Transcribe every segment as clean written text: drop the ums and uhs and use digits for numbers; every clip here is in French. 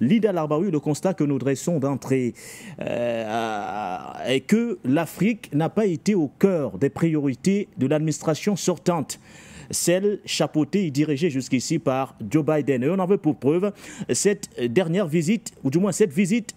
Linda Larbaoui, le constat que nous dressons d'entrée est que l'Afrique n'a pas été au cœur des priorités de l'administration sortante, celle chapeautée et dirigée jusqu'ici par Joe Biden. Et on en veut pour preuve cette dernière visite, ou du moins cette visite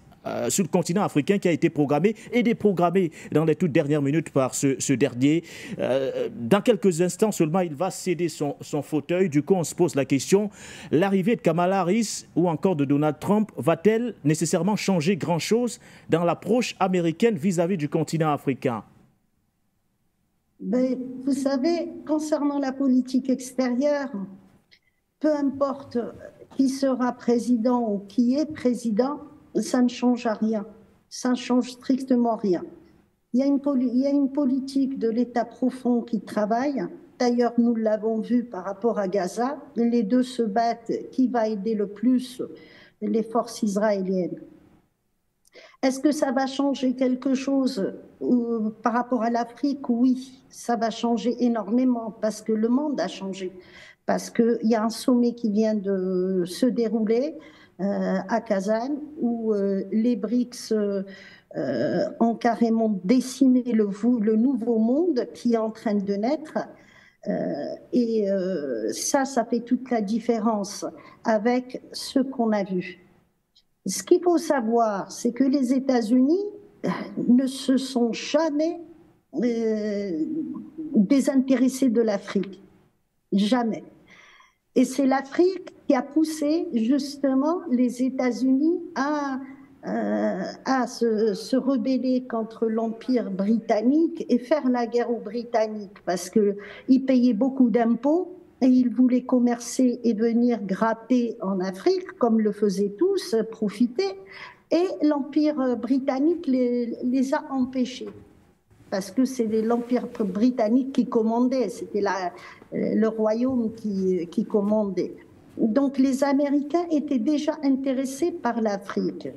sur le continent africain qui a été programmée et déprogrammée dans les toutes dernières minutes par ce dernier. Dans quelques instants seulement, il va céder son fauteuil. Du coup, on se pose la question, l'arrivée de Kamala Harris ou encore de Donald Trump va-t-elle nécessairement changer grand-chose dans l'approche américaine vis-à-vis du continent africain? Ben, vous savez, concernant la politique extérieure, peu importe qui sera président ou qui est président, ça ne change à rien. Ça ne change strictement rien. Il y a une politique de l'État profond qui travaille. D'ailleurs, nous l'avons vu par rapport à Gaza. Les deux se battent. Qui va aider le plus les forces israéliennes? Est-ce que ça va changer quelque chose par rapport à l'Afrique? Oui, ça va changer énormément parce que le monde a changé. Parce qu'il y a un sommet qui vient de se dérouler à Kazan où les BRICS ont carrément dessiné le nouveau monde qui est en train de naître. Ça fait toute la différence avec ce qu'on a vu. Ce qu'il faut savoir, c'est que les États-Unis ne se sont jamais désintéressés de l'Afrique. Jamais. Et c'est l'Afrique qui a poussé justement les États-Unis à se rebeller contre l'Empire britannique et faire la guerre aux Britanniques parce qu'ils payaient beaucoup d'impôts et ils voulaient commercer et venir gratter en Afrique, comme le faisaient tous, profiter. Et l'Empire britannique les a empêchés. Parce que c'est l'Empire britannique qui commandait, c'était le royaume qui commandait. Donc les Américains étaient déjà intéressés par l'Afrique.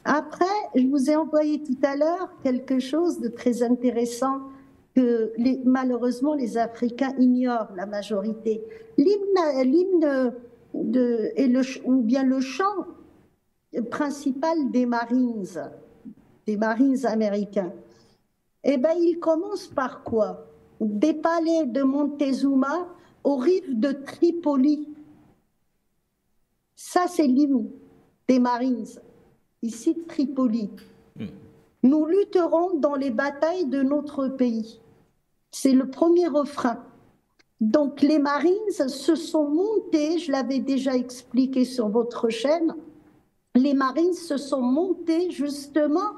Après, je vous ai envoyé tout à l'heure quelque chose de très intéressant que malheureusement les Africains ignorent, la majorité. L'hymne ou bien le chant principal des Marines américains, eh bien, il commence par quoi? Des palais de Montezuma aux rives de Tripoli. Ça, c'est l'hymne des Marines, ici de Tripoli. Nous lutterons dans les batailles de notre pays. C'est le premier refrain. Donc, les Marines se sont montés, je l'avais déjà expliqué sur votre chaîne, les Marines se sont montés justement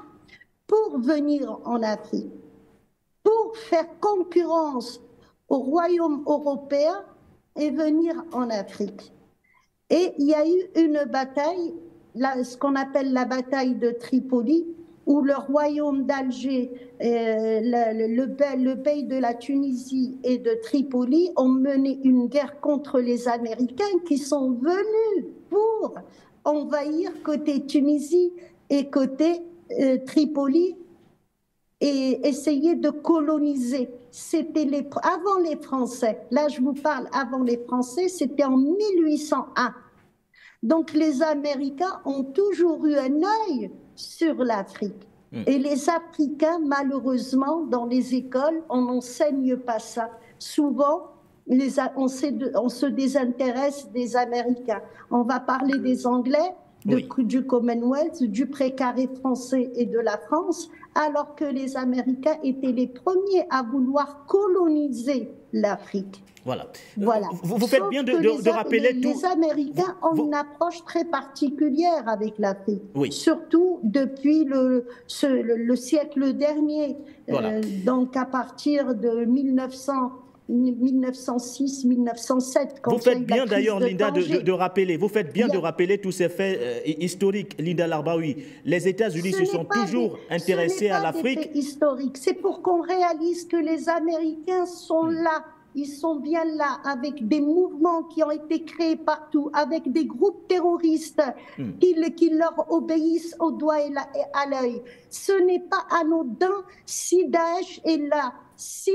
pour venir en Afrique, pour faire concurrence au royaume européen et venir en Afrique. Et il y a eu une bataille, ce qu'on appelle la bataille de Tripoli, où le royaume d'Alger, le bey de la Tunisie et de Tripoli ont mené une guerre contre les Américains qui sont venus pour envahir côté Tunisie et côté Tripoli et essayer de coloniser. C'était avant les Français. Là, je vous parle avant les Français, c'était en 1801. Donc, les Américains ont toujours eu un œil sur l'Afrique. Et les Africains, malheureusement, dans les écoles, on n'enseigne pas ça. Souvent, on se désintéresse des Américains. On va parler des Anglais, du Commonwealth, du précaré français et de la France, alors que les Américains étaient les premiers à vouloir coloniser l'Afrique. Voilà. Vous faites bien de rappeler les Américains ont une approche très particulière avec l'Afrique, surtout depuis le siècle dernier. Donc à partir de 1906-1907. Vous faites bien d'ailleurs, Linda, de rappeler. Vous faites bien de rappeler tous ces faits historiques, Linda Larbaoui. Les États-Unis se sont toujours intéressés à l'Afrique. Ce n'est pas des faits historiques. C'est pour qu'on réalise que les Américains sont là. Ils sont bien là, avec des mouvements qui ont été créés partout, avec des groupes terroristes qui leur obéissent au doigt et à l'œil. Ce n'est pas anodin si Daesh est là. Si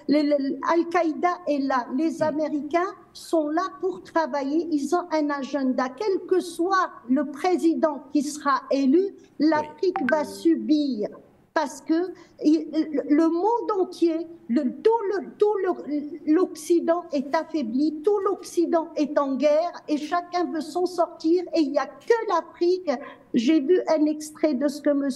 Al-Qaïda est là, les Américains sont là pour travailler, ils ont un agenda. Quel que soit le président qui sera élu, l'Afrique va subir. Parce que le monde entier, tout l'Occident est affaibli, tout l'Occident est en guerre et chacun veut s'en sortir et il n'y a que l'Afrique. J'ai vu un extrait de ce que M.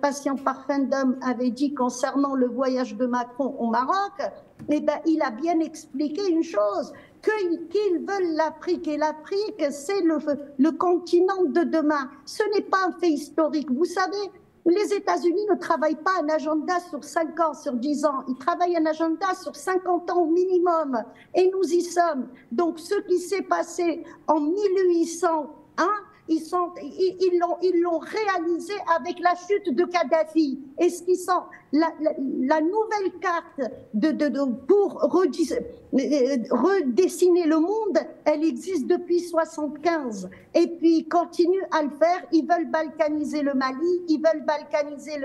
Patient Parfendum avait dit concernant le voyage de Macron au Maroc. Eh ben, il a bien expliqué une chose, qu'ils veulent l'Afrique et l'Afrique, c'est le continent de demain. Ce n'est pas un fait historique. Vous savez, les États-Unis ne travaillent pas un agenda sur 5 ans, sur 10 ans. Ils travaillent un agenda sur 50 ans au minimum. Et nous y sommes. Donc, ce qui s'est passé en 1801, ils l'ont réalisé avec la chute de Kadhafi. Et ce qui sont la nouvelle carte pour redessiner le monde, elle existe depuis 1975. Et puis ils continuent à le faire. Ils veulent balkaniser le Mali, ils veulent balkaniser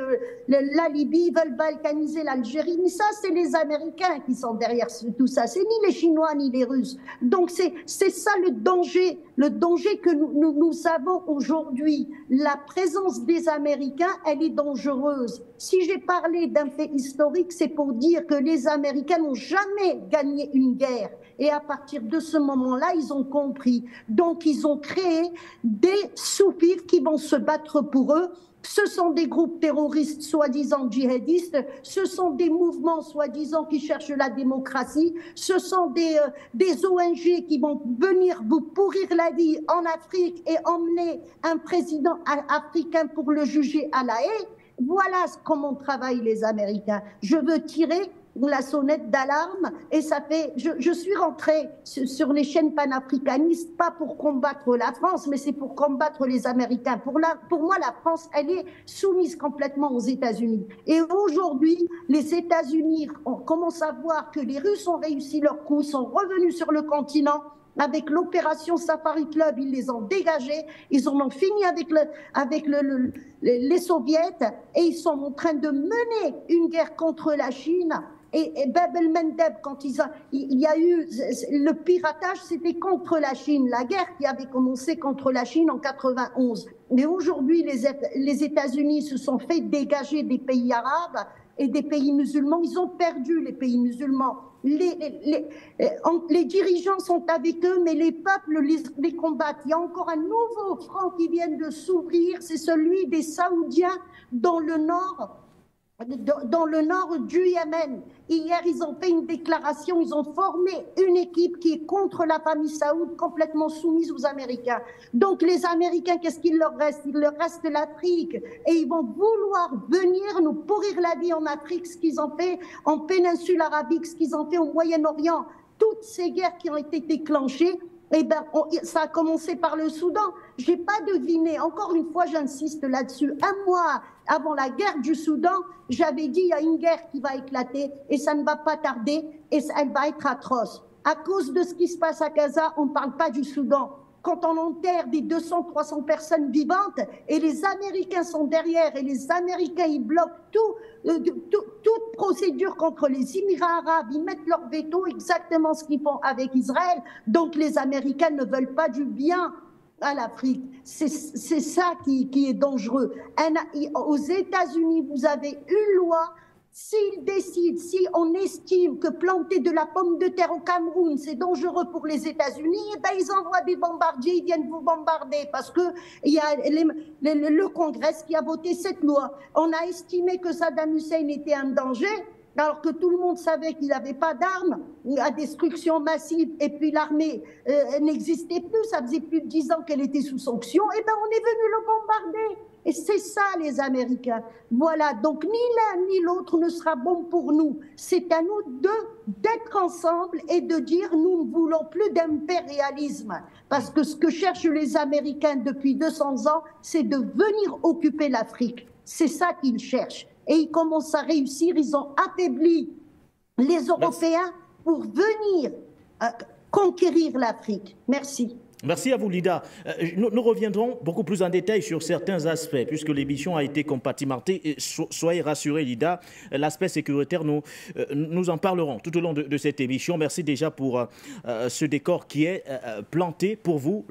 la Libye, ils veulent balkaniser l'Algérie. Mais ça, c'est les Américains qui sont derrière tout ça. C'est ni les Chinois ni les Russes. Donc c'est ça le danger que nous avons aujourd'hui. La présence des Américains, elle est dangereuse. Si j'ai parlé d'un fait historique, c'est pour dire que les Américains n'ont jamais gagné une guerre. Et à partir de ce moment-là, ils ont compris. Donc, ils ont créé des soufis qui vont se battre pour eux. Ce sont des groupes terroristes soi-disant djihadistes, ce sont des mouvements soi-disant qui cherchent la démocratie, ce sont des ONG qui vont venir vous pourrir la vie en Afrique et emmener un président africain pour le juger à La Haye. Voilà comment travaillent les Américains. Je veux tirer la sonnette d'alarme et ça fait. Je suis rentrée sur les chaînes panafricanistes pas pour combattre la France, mais c'est pour combattre les Américains. Pour moi, la France, elle est soumise complètement aux États-Unis. Et aujourd'hui, les États-Unis, on commence à voir que les Russes ont réussi leur coup, sont revenus sur le continent. Avec l'opération Safari Club, ils les ont dégagés, ils en ont fini avec les Soviets et ils sont en train de mener une guerre contre la Chine. Et Bab el-Mandeb, quand il y a eu le piratage, c'était contre la Chine, la guerre qui avait commencé contre la Chine en 91. Mais aujourd'hui, les États-Unis se sont fait dégager des pays arabes et des pays musulmans. Ils ont perdu les pays musulmans. Les dirigeants sont avec eux, mais les peuples les combattent. Il y a encore un nouveau front qui vient de s'ouvrir, c'est celui des Saoudiens dans le nord du Yémen. Hier, ils ont fait une déclaration, ils ont formé une équipe qui est contre la famille saoudite, complètement soumise aux Américains. Donc les Américains, qu'est-ce qu'il leur reste? Il leur reste l'Afrique. Et ils vont vouloir venir nous pourrir la vie en Afrique, ce qu'ils ont fait en péninsule arabique, ce qu'ils ont fait au Moyen-Orient. Toutes ces guerres qui ont été déclenchées, eh ben, ça a commencé par le Soudan. Je n'ai pas deviné, encore une fois j'insiste là-dessus, un mois avant la guerre du Soudan, j'avais dit il y a une guerre qui va éclater et ça ne va pas tarder et elle va être atroce. À cause de ce qui se passe à Gaza, on ne parle pas du Soudan. Quand on enterre des 200-300 personnes vivantes et les Américains sont derrière et les Américains ils bloquent toute procédure contre les Émirats arabes, ils mettent leur veto, exactement ce qu'ils font avec Israël. Donc les Américains ne veulent pas du bien à l'Afrique. C'est ça qui est dangereux. Aux États-Unis, vous avez une loi. S'ils décident, si on estime que planter de la pomme de terre au Cameroun, c'est dangereux pour les États-Unis, eh ben ils envoient des bombardiers, ils viennent vous bombarder parce que il y a le Congrès qui a voté cette loi. On a estimé que Saddam Hussein était un danger, alors que tout le monde savait qu'il n'avait pas d'armes à destruction massive et puis l'armée n'existait plus, ça faisait plus de 10 ans qu'elle était sous sanction, et ben on est venu le bombarder. Et c'est ça les Américains. Voilà, donc ni l'un ni l'autre ne sera bon pour nous. C'est à nous d'être ensemble et de dire nous ne voulons plus d'impérialisme. Parce que ce que cherchent les Américains depuis 200 ans, c'est de venir occuper l'Afrique. C'est ça qu'ils cherchent. Et ils commencent à réussir, ils ont affaibli les Européens pour venir conquérir l'Afrique. Merci. Merci à vous, Lida. Nous reviendrons beaucoup plus en détail sur certains aspects, puisque l'émission a été compartimentée. Soyez rassurés, Lida, l'aspect sécuritaire, nous en parlerons tout au long de cette émission. Merci déjà pour ce décor qui est planté pour vous.